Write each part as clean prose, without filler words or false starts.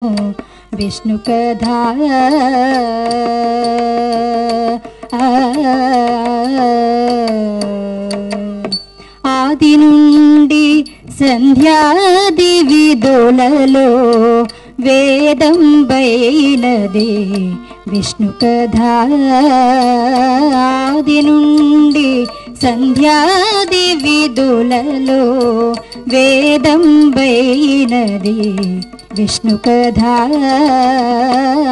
విష్ణు కథా ఆది నుండి సంధ్యాది విధులలో వేదం బైనది విష్ణు కథా ఆది నుండి సంధ్యాది విధులలో వేదం బైనది విష్ణు కథా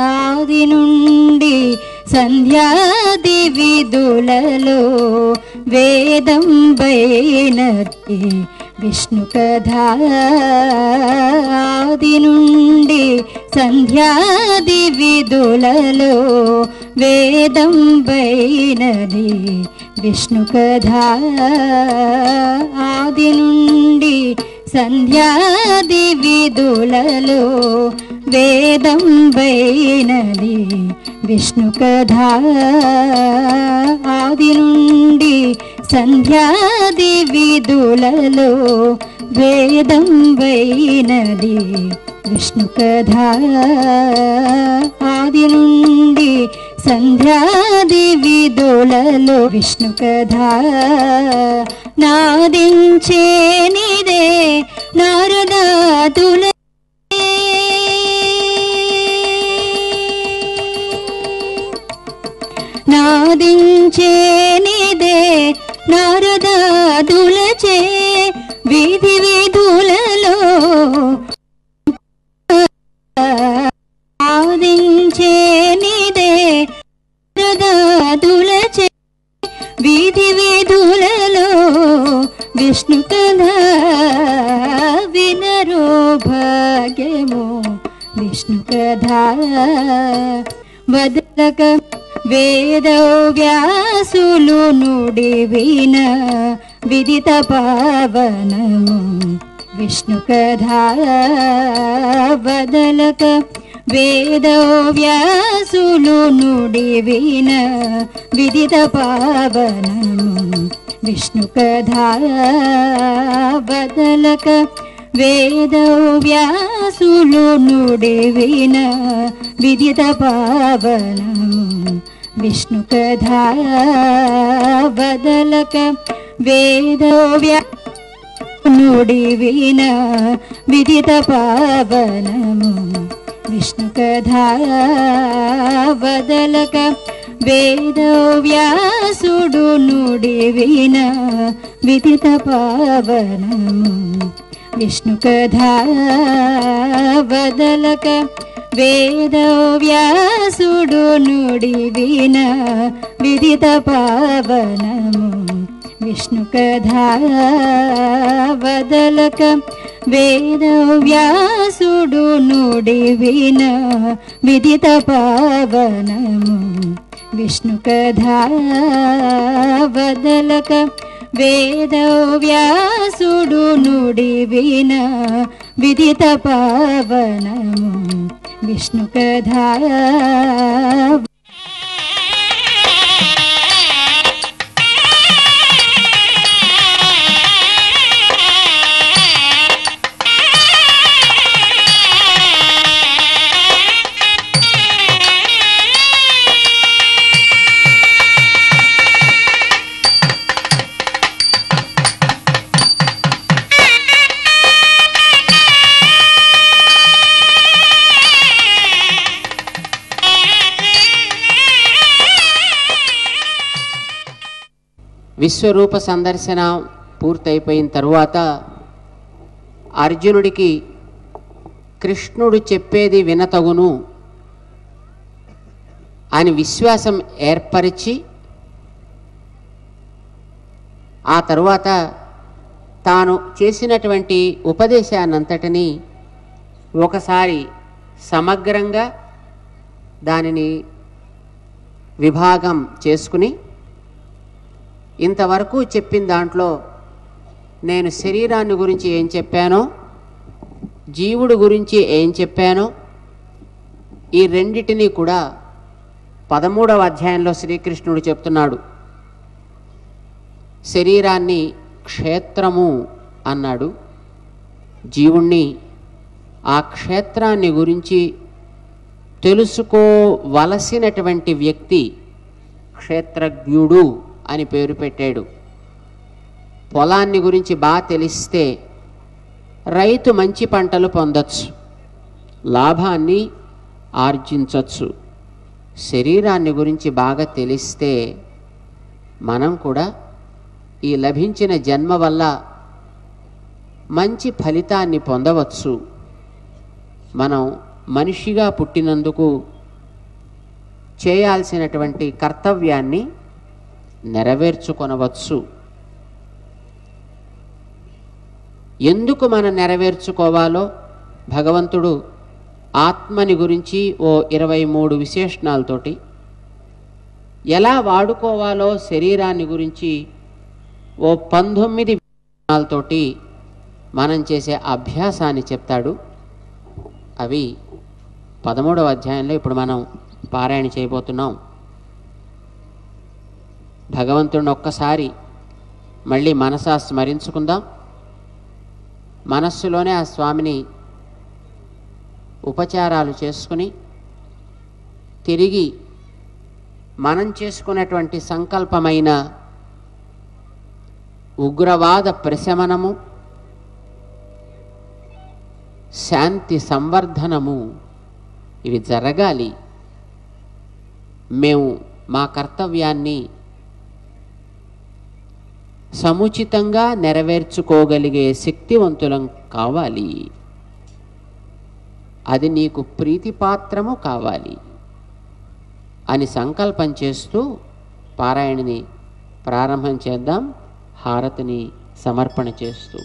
ఆది నుండి సంధ్యాది విధులలో వేదం బైనది విష్ణు కథా ఆది నుండి సంధ్యాది విధులలో వేదం బైనది విష్ణు కథా ఆది నుండి సంధ్యాది విధులలో వేదం బైనది విష్ణు కథా ఆది నుండి సంధ్యాది విధులలో వేదం బైనది విష్ణు కథా ఆది నుండి సంధ్యాది విధులలో విష్ణు కథా నాదించే నిదే నారదాదుల నాదించే నిదే నారదాదులచే విధి విధులలో నాదించే నిదే నారదాదులచే విధి విధులలో విష్ణు కథా వినరో భాగ్యము విష్ణు కథా వదలక వేద వ్యాసులు నుడి విన విదిత పావనము విష్ణు కథా వదలక వేద వ్యాసులు నుడి విన విదిత పావనము విష్ణు కథా వదలక వేద వ్యాసులు నుడి విన విదిత పావనము విష్ణు కథా వదలక వేద నుడి విన విదిత పావనము విష్ణు కథా వదలక వేద వ్యాసుడు నుడి విన విదిత పావనము విష్ణు కథా వదలక వేద వ్యాసుడు నుడి విన విదిత పావనము విష్ణు కథా వదలక వేద వ్యాసుడు నుడి విన విదిత పావనము విష్ణు కథా వదలక వేద వ్యాసుడు నుడి విన విదిత పావనము విష్ణు కథా విశ్వరూప సందర్శన పూర్తయిపోయిన తరువాత అర్జునుడికి కృష్ణుడు చెప్పేది వినతగును అని విశ్వాసం ఏర్పరిచి ఆ తరువాత తాను చేసినటువంటి ఉపదేశాన్నంతటినీ ఒకసారి సమగ్రంగా దానిని విభాగం చేసుకుని ఇంతవరకు చెప్పిన దాంట్లో నేను శరీరాన్ని గురించి ఏం చెప్పానో జీవుడు గురించి ఏం చెప్పానో ఈ రెండిటిని కూడా 13వ అధ్యాయంలో శ్రీకృష్ణుడు చెప్తున్నాడు. శరీరాన్ని క్షేత్రము అన్నాడు, జీవుణ్ణి ఆ క్షేత్రాన్ని గురించి తెలుసుకోవలసినటువంటి వ్యక్తి క్షేత్రజ్ఞుడు అని పేరు పెట్టాడు. పొలాన్ని గురించి బాగా తెలిస్తే రైతు మంచి పంటలు పొందొచ్చు, లాభాన్ని ఆర్జించవచ్చు. శరీరాన్ని గురించి బాగా తెలిస్తే మనం కూడా ఈ లభించిన జన్మ వల్ల మంచి ఫలితాన్ని పొందవచ్చు. మనం మనిషిగా పుట్టినందుకు చేయాల్సినటువంటి కర్తవ్యాన్ని నెరవేర్చుకొనవచ్చు. ఎందుకు మనం నెరవేర్చుకోవాలో భగవంతుడు ఆత్మని గురించి ఓ 23 విశేషణాలతోటి, ఎలా వాడుకోవాలో శరీరాన్ని గురించి ఓ 19 విశేషణాలతోటి మనం చేసే అభ్యాసాన్ని చెప్తాడు. అవి 13వ అధ్యాయంలో ఇప్పుడు మనం పారాయణ చేయబోతున్నాం. భగవంతుడిని ఒక్కసారి మళ్ళీ మనసా స్మరించుకుందాం. మనస్సులోనే ఆ స్వామిని ఉపచారాలు చేసుకుని తిరిగి మనం చేసుకున్నటువంటి సంకల్పమైన ఉగ్రవాద ప్రశమనము, శాంతి సంవర్ధనము ఇవి జరగాలి. మేము మా కర్తవ్యాన్ని సముచితంగా నెరవేర్చుకోగలిగే శక్తివంతులం కావాలి. అది నీకు ప్రీతిపాత్రము కావాలి అని సంకల్పం చేస్తూ పారాయణని ప్రారంభం చేద్దాం. హారతిని సమర్పణ చేస్తూ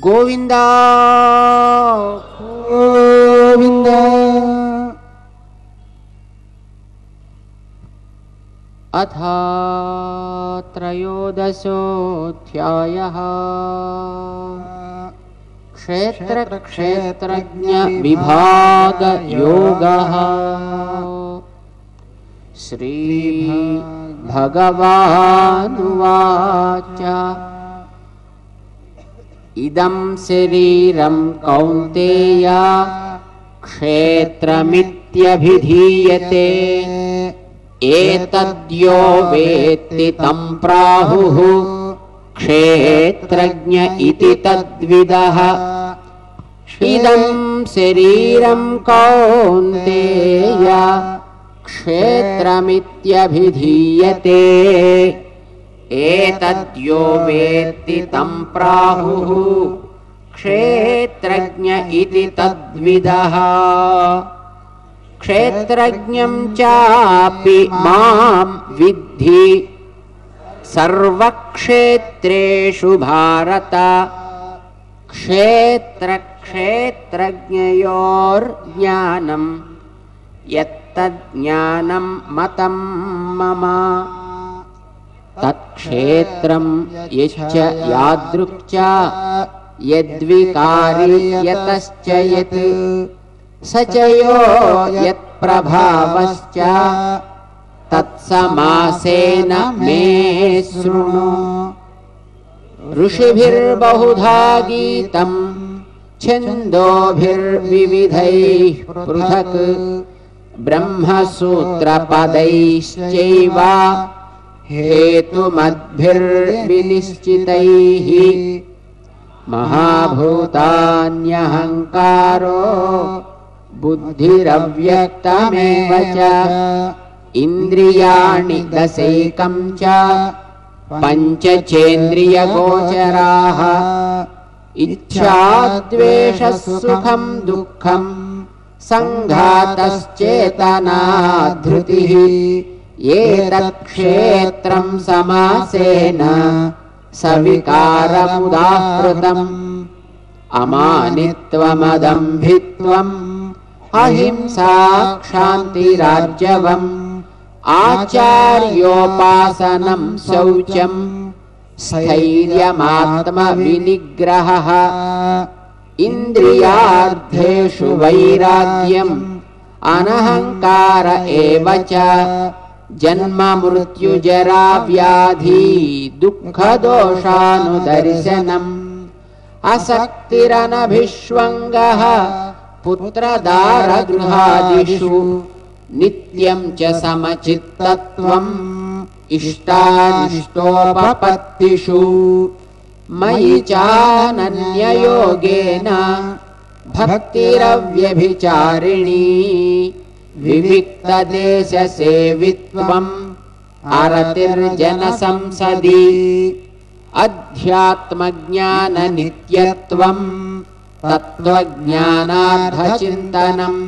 గోవిందా గోవిందా. అథ త్రయోదశోऽధ్యాయః క్షేత్రజ్ఞ విభాగ యోగః. శ్రీ భగవానువాచ ఇదం శరీరం కౌంతేయ క్షేత్రమిత్యభిధీయతే ఏతద్యో వేత్తి తం ప్రాహుః క్షేత్రజ్ఞ ఇతి తద్విదః. ఇదం శరీరం కౌంతేయ క్షేత్రమిత్యభిధీయతే ఏతద్యో వేత్తి తం ప్రాహుః క్షేత్రజ్ఞ ఇతి తద్విదః. క్షేత్రజ్ఞం చాపి మాం విద్ధి సర్వక్షేత్రేషు భారత. క్షేత్రజ్ఞయోర్జ్ఞానం యత్తజ్ఞానం మతం మమ. తత్క్షేత్రం యచ్చ యాదృక్చ యద్వికారి యతశ్చ యత్ సచయో యత్ప్రభావశ్చ తత్సమాసేన మే శృణు. ఋషిభిర్బహుధా గీతం ఛందోభిర్వివిధైః పృథక్ బ్రహ్మసూత్రపदैశ్చైవ హేతుమద్భిర్వినిశ్చితైః. మహాభూతాన్యహంకారో బుద్ధిరవ్యక్తమేవ చ. ఇంద్రియాణి దశైకం చ పంచచేంద్రియగోచరాః. ఇచ్ఛాద్వేషः సుఖం దుఃఖం సంఘాతశ్చేతనా ధృతిః. ఏతత్క్షేత్రం సమాసేన సవికారముదాహృతం. అమానిత్వమదంభిత్వం అహింసా క్షాంతిరార్జవం. ఆచార్యోపాసనం శౌచం స్థైర్యమాత్మ వినిగ్రహః. ఇంద్రియార్థేషు వైరాగ్యం అనహంకార ఏవ చ. జన్మ మృత్యుజరా వ్యాధి దుఃఖదోషానుదర్శనం. असक्तिरनभिष्वङ्गः पुत्रदारगृहादिषु नित्यं च समचित्तत्वम् इष्टानिष्टोपपत्तिषु मयि चानन्ययोगेन भक्तिरव्यभिचारिणी विविक्तदेशसेवित्वम् अरतिर्जनसंसदि अध्यात्मज्ञाननित्यत्वम् तत्त्वज्ञानार्थचिन्तनम्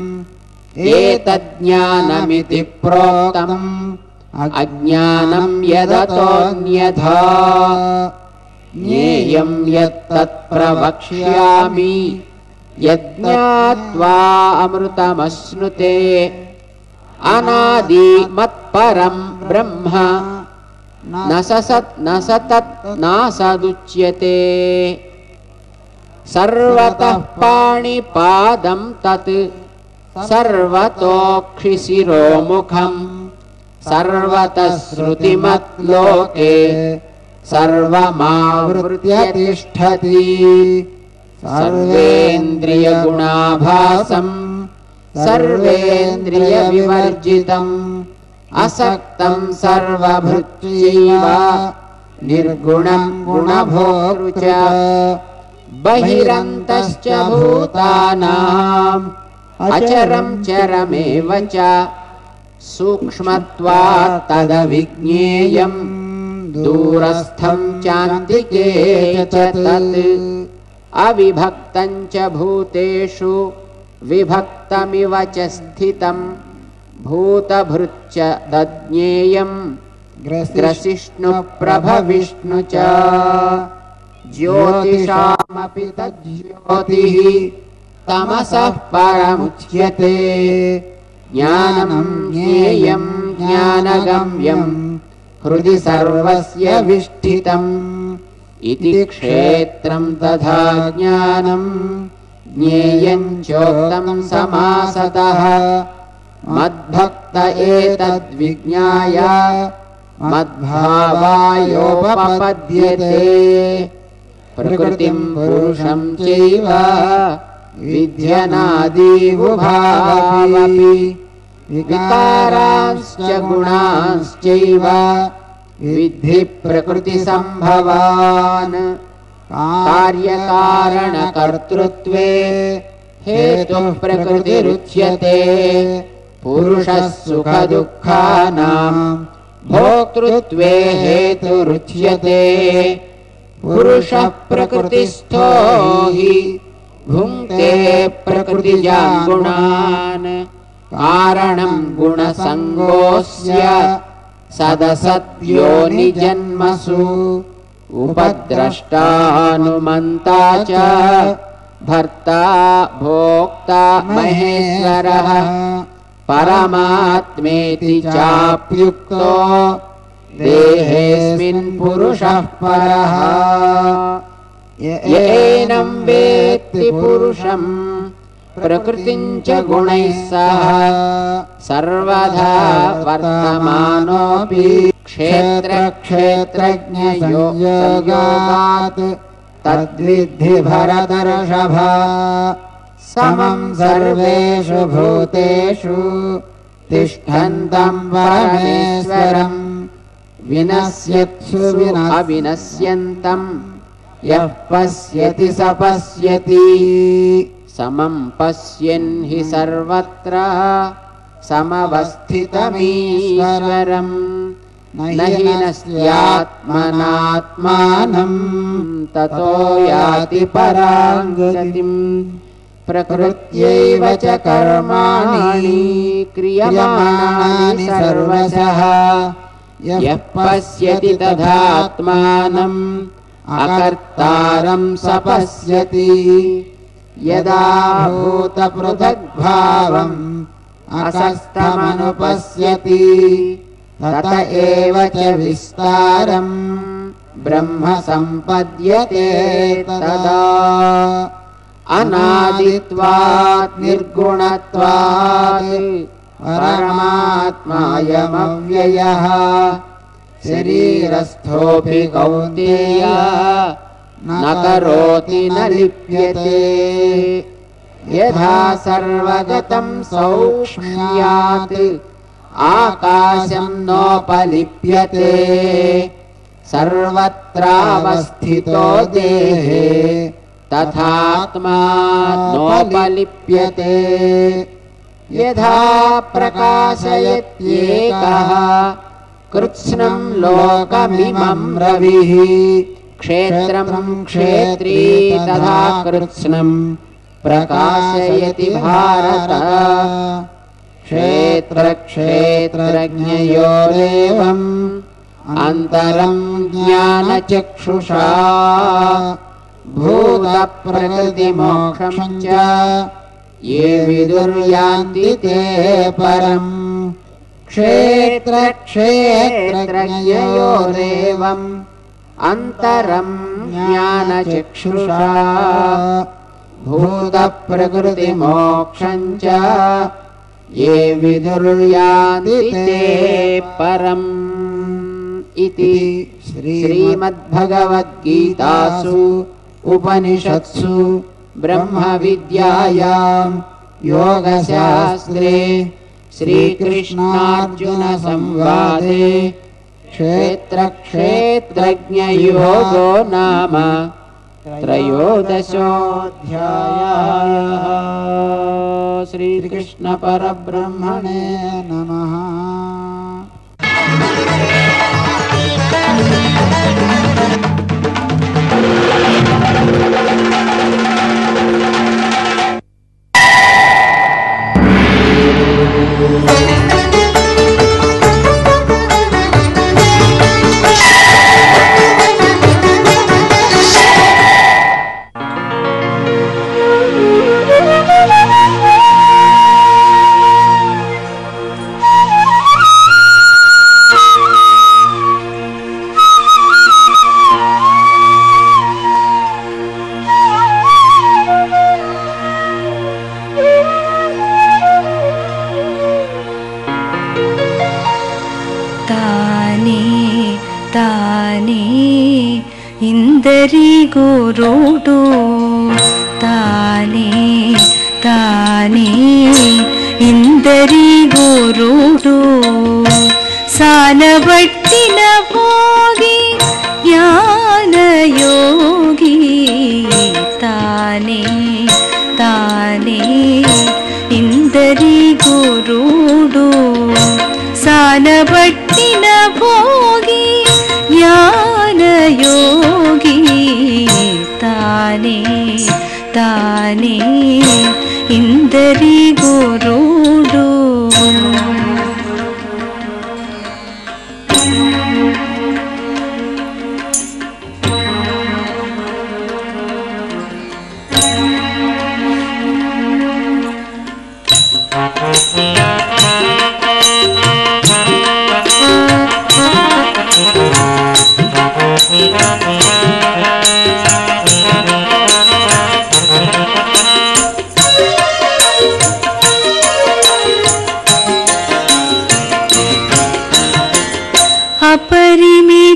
एतज्ज्ञानमिति प्रोक्तम् अज्ञानं यदतोऽन्यथा ज्ञेयं यत्तत्प्रवक्ष्यामि यज्ञात्वा अमृतमश्नुते अनादिमत्परं ब्रह्म न सदुच्यते सर्वतः पाणिपादं तत् सर्वतोक्षिशिरोमुखम् सर्वतः श्रुतिमत्लोके सर्वमावृत्य तिष्ठति सर्वेन्द्रियगुणाभासम् सर्वेन्द्रियविवर्जितम् असक्तं सर्वभृत्यैव निर्गुणं गुणभोक्तृ च बहिरन्तश्च भूतानाम् अचरं चरमेव च सूक्ष्मत्वात् तदविज्ञेयं दूरस्थं चान्तिके च तत् अविभक्तं च भूतेषु विभक्तमिव च स्थितं भूतभृच्च तज्ज्ञेयं ग्रसिष्णुप्रभविष्णु च ज्योतिषामपि तज्ज्योतिः तमसः परमुच्यते ज्ञानं ज्ञेयं ज्ञानगम्यं हृदि सर्वस्य विष्ठितम् इति क्षेत्रं तथा ज्ञानं ज्ञेयं चोक्तं समासतः मद्भक्त एतद्विज्ञाय मद्भावायोपपद्यते प्रकृतिं पुरुषं चैव विध्यनादिवुभावपि विकारांश्च गुणांश्चैव विद्धि प्रकृतिसम्भवान् कार्यकारणकर्तृत्वे हेतुः प्रकृतिरुच्यते पुरुषः सुखदुःखानां भोक्तृत्वे हेतुरुच्यते पुरुषः प्रकृतिस्थो हि भुङ्क्ते प्रकृतिजान् गुणान् कारणं गुणसङ्गोऽस्य सदसद्योनिजन्मसु उपद्रष्टानुमन्ता च भर्ता भोक्ता महेश्वरः परमात्मेति चाप्युक्तो देहेऽस्मिन् पुरुषः परः येनं वेत्ति पुरुषं प्रकृतिं च गुणैः सह सर्वदा वर्तमानोऽपि क्षेत्रक्षेत्रज्ञयोगात् तद्विद्धि भरतर्षभ समं सर्वेषु भूतेषु तिष्ठन्तं परमेश्वरं विनश्यत्सु अविनश्यन्तं यः पश्यति स पश्यति समं पश्यन् हि सर्वत्र समवस्थितमीश्वरम् न हि नस्यात्मनात्मानं ततो याति परां गतिम् प्रकृत्यैव च कर्माणि क्रियमाणानि सर्वशः यः पश्यति तथात्मानम् अकर्तारं स पश्यति यदा भूतपृथग्भावम् असस्तमनुपश्यति तत एव च विस्तारम् ब्रह्म सम्पद्यते तदा अनादित्वात् निर्गुणत्वात् परमात्मायमव्ययः शरीरस्थोऽपि कौन्तेय न करोति न लिप्यते यथा सर्वगतं सौक्ष्म्यात् आकाशं नोपलिप्यते सर्वत्रावस्थितो देहे तथात्मा नोपलिप्यते यथा प्रकाशयत्येकः कृत्स्नं लोकमिमं रविः क्षेत्रं क्षेत्री तथा कृत्स्नं प्रकाशयति भारत क्षेत्रक्षेत्रज्ञयोरेवम् अन्तरं ज्ञानचक्षुषा भूतप्रकृतिमोक्षं च ये विदुर्यान्ति ते परम् क्षेत्रक्षेत्रज्ञयोरेवम् अन्तरं ज्ञानचक्षुषा भूतप्रकृतिमोक्षं च ये विदुर्यान्ति ते परम् इति श्रीमद्भगवद्गीतासु उपनिषत्सु ब्रह्मविद्यायां योगशास्त्रे श्रीकृष्णार्जुनसंवादे क्षेत्रक्षेत्रज्ञयोगो नाम त्रयोदशोऽध्यायः। श्रीकृष्ण परब्रह्मणे नमः। ಗುರುಡು ತಾನೇ ತಾನೇ ಇಂದರಿ ಗುರುಡು ಸಾಲಬಟ್ಟಿನ ಹೋಗಿ ಜ್ಞಾನ ಯೋಗಿ ತಾನೇ ತಾನೇ ಇಂದರಿ ಗುರುಡು ಸಾಲಬಟ್ಟಿನ ಹೋಗಿ ಜ್ಞಾನ ಯೋಗಿ ತಾನೇ ತಾನೇ ಇಂದರಿ ಗುರುಡು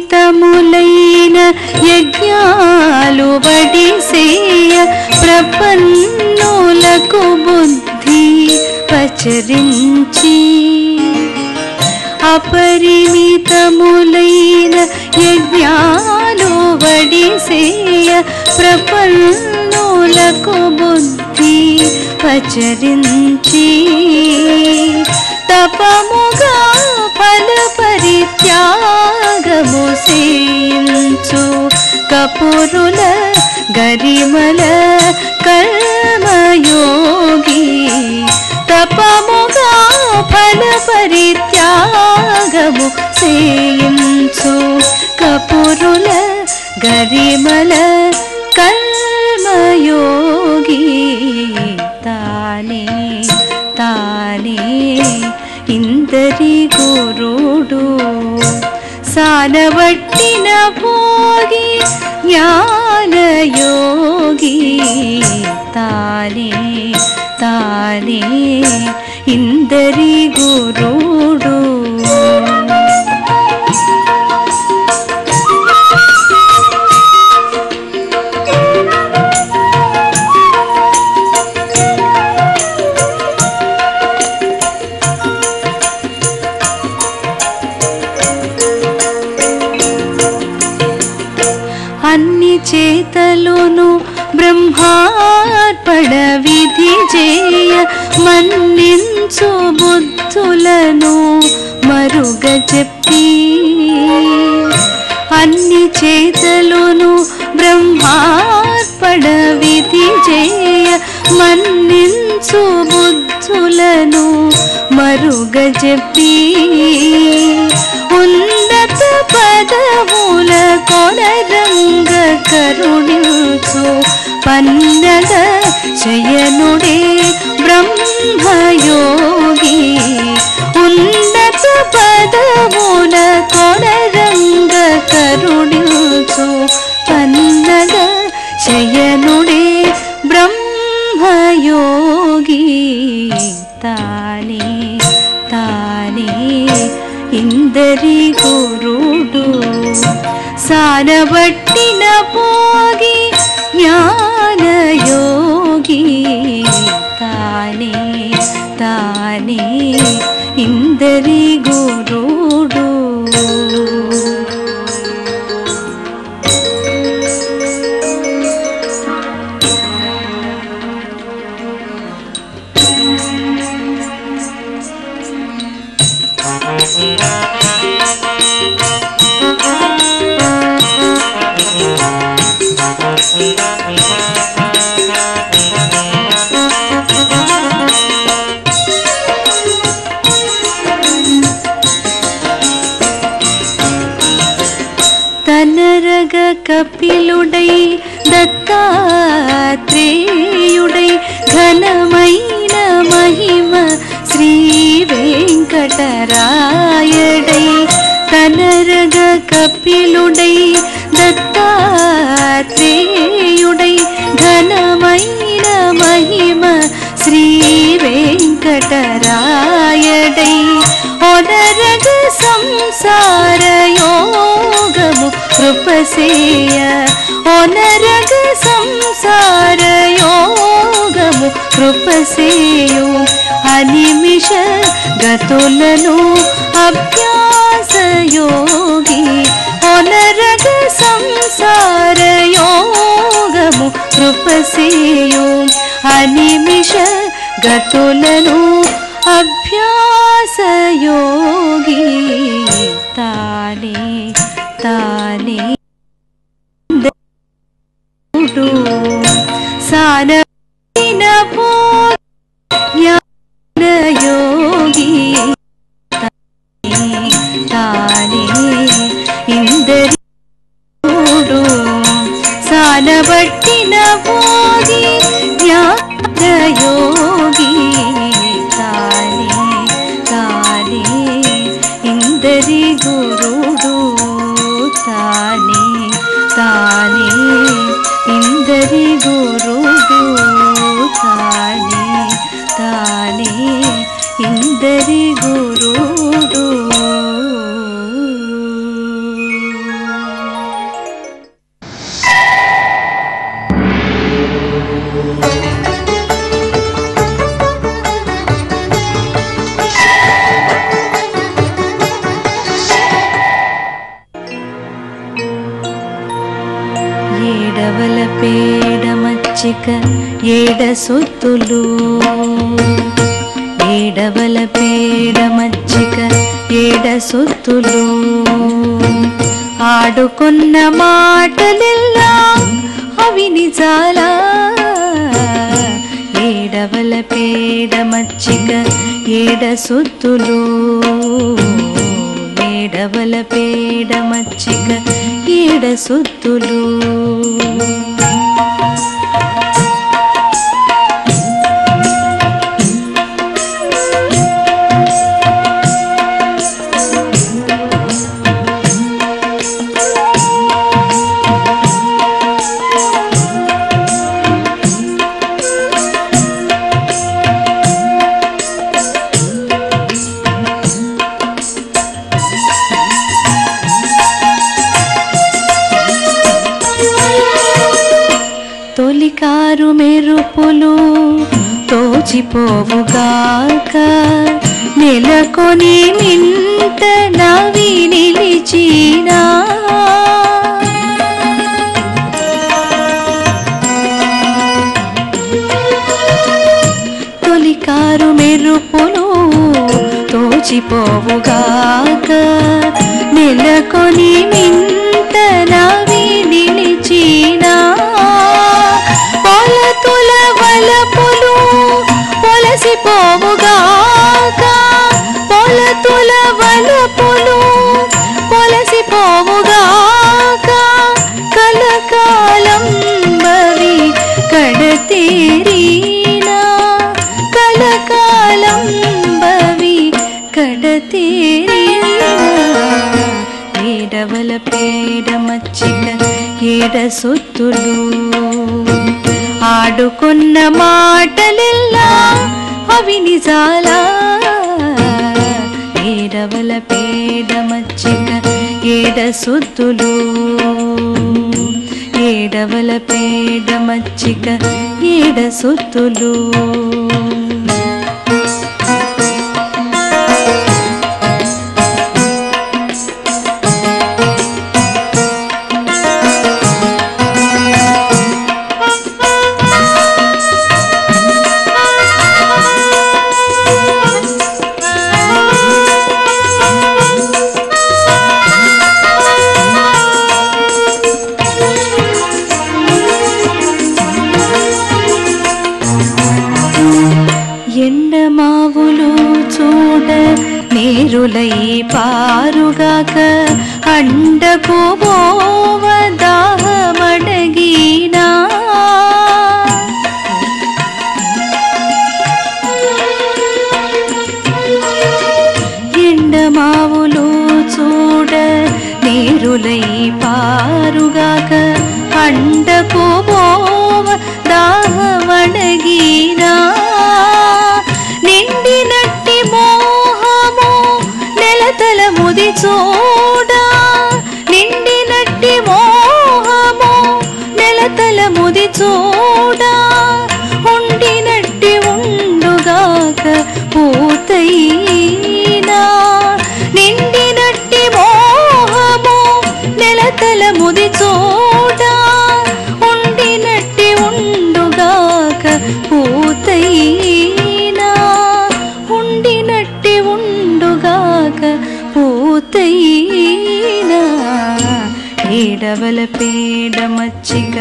అపరిమితములైన యజ్ఞాలు వడిసేయ ప్రపన్నులకు బుద్ధి పచరించి అపరిమితములైన యజ్ఞాలు వడిసేయ ప్రపన్నులకు బుద్ధి పచరించి తపముగా ఫల పరిత్యాగము సేయించు కపురుల గరిమల కర్మయోగి తపముగా ఫల పరిత్యాగము సేయించు కపురుల గరిమల కర్మయోగి తానే తానే ఇందరి గురుడు సాలబట్టిన భోగి జ్ఞాన యోగి తానే తానే ఇందరి గురుడు బ్రహ్మార్పణ విధి చేయ మన్నించు బుద్ధులను మరుగ చెప్పి అన్ని చేతలును బ్రహ్మార్పణ విధి చేయ మన్నించు బుద్ధులను మరుగ చెప్పి ఉన్నత పదముల కొనరంగ కరుణించు పన్నగ శయనుడే బ్రహ్మయోగి ఉన్నత పదముల కొనరంగ కరుణించు పన్నగ శయనుడే బ్రహ్మయోగి తానే తానే ఇందరి గురుడు సానబట్టిన పోగి జ్ఞానయోగి తానే తానే ఇందరి గురుడు తనరగ కపిలుడై దత్తాత్రేయుడై ఘనమైన మహిమ శ్రీ వెంకటరాయడై తనరగ కపిలుడై దత్తాత్రేయుడై ఘనమైన మహిమ శ్రీ వెంకటరాయడై ఒనరగ సంసార యోగము కృపసేయ ఒనరగ సంసార యోగము కృపసేయు అనిమిష గతులను అభ్యాస యోగి ఒనరగ సంసార యోగము కృపసేయు అనిమిష గతులను అభ్యాస యోగి తానే తానే సానబట్టిన జ్ఞానయోగి తానే ఇందరి సానబట్టిన పోగి జ్ఞానయోగి తానే తానే ఇందరి గురుడు తానే తానే ఇందరి గురుడు తానే తానే ఇందరి గురుడు ఏడవల పేడ మచ్చిక ఏడ సొత్తులు ఏడవల పేడ మచ్చిక ఏడ సొత్తులు ఆడుకున్న మాటలెల్లా అవి నిజాలా ఏడవల పేడ మచ్చిక ఏడ సొత్తులు ఏడవల పేడ మచ్చిక ఏడ సొత్తులు తొలికారు మెరుపులు తోచిపోవుగాక నెలకొని మింట నవి నిలిచినా మెరుపులు తోచిపోవుగాక నెలకొని మింతనవి నిలిచినా పొలతుల వలపులు పొలసిపోవుగాక పొలతుల వలపులు పొలసిపోవుగాక కలకాలం బవి కడతేరీనా కలకాలం బవి కడతేరీనా ఏడవల పేడ మచ్చిక ఏడ సొత్తులు ఆడుకున్న మాటలెల్లా అవి నిజాలా ఏడవల పేడ మచ్చిక ఏడ సొత్తులు ఏడవల పేడ మచ్చిక ఏడ సొత్తులు ఎండమావులు చూడ నేరులై పారుగాక అండకు పోవ దాహమడగినా ఎండమావులు చూడ నేరులై పారుగాక అండకు పోవ దాహమడగినా నిండినట్టి మోహము నెలతల ముది చూడా నిండినట్టి మోహము నెలతల ముది చూడా ఉండినట్టి ఉండుగాక పూతైనా నిండినట్టి మోహము నెలతల ముది చూడా ఉండినట్టి ఉండుగాక పూతైనా ఉండినట్టి ఉండుగాక పూతైనా ఏడవల పేడ మచ్చిక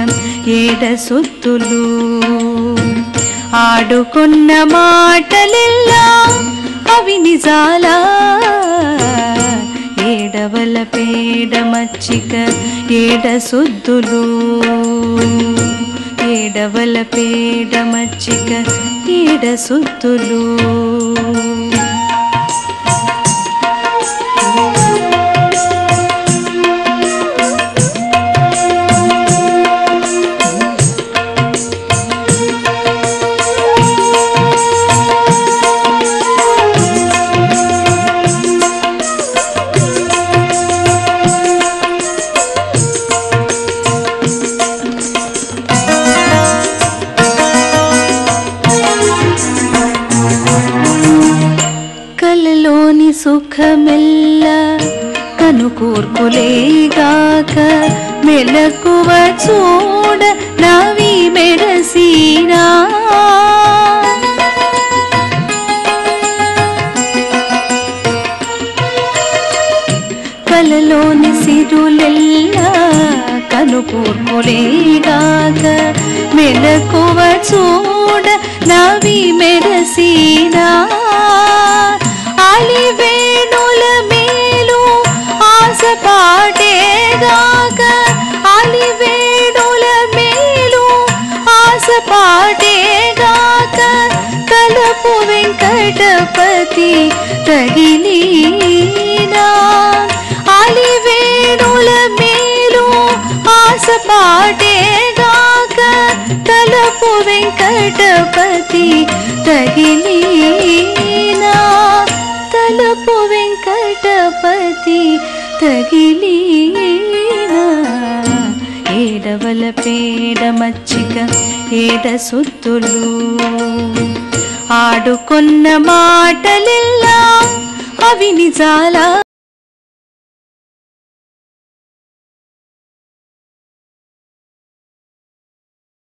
ఏడ సొత్తులు ఆడుకున్న మాటలెల్లా అవి నిజాలా ఏడవల పేడ మచ్చిక ఏడ సొత్తులు ఏడవల పేడ మచ్చిక ఏడ సొత్తులు కలలోని సుఖమెల్ల కనుకూర్పులేగాక మెలకువ చూడ నవి మెరసీనా కలలోని సిరులెల్లా కనుకూర్పులేగాక మెలకువ చూడ నవి మెరసీనా అలివేణుల మేలు ఆశ పాటేగాక అలివేణుల మేలు ఆశ పాటేగాక తలపు వెంకటపతి తగిలీనా అలివేణుల మేలు ఆశ పాటేగాక తలపు వెంకటపతి తగిలీనా తలపు వెంకటపతి తగిలీనా ఏడవల పేడ మచ్చిక ఏడ సొత్తులు ఆడుకున్న మాటలెల్లా అవి నిజాలా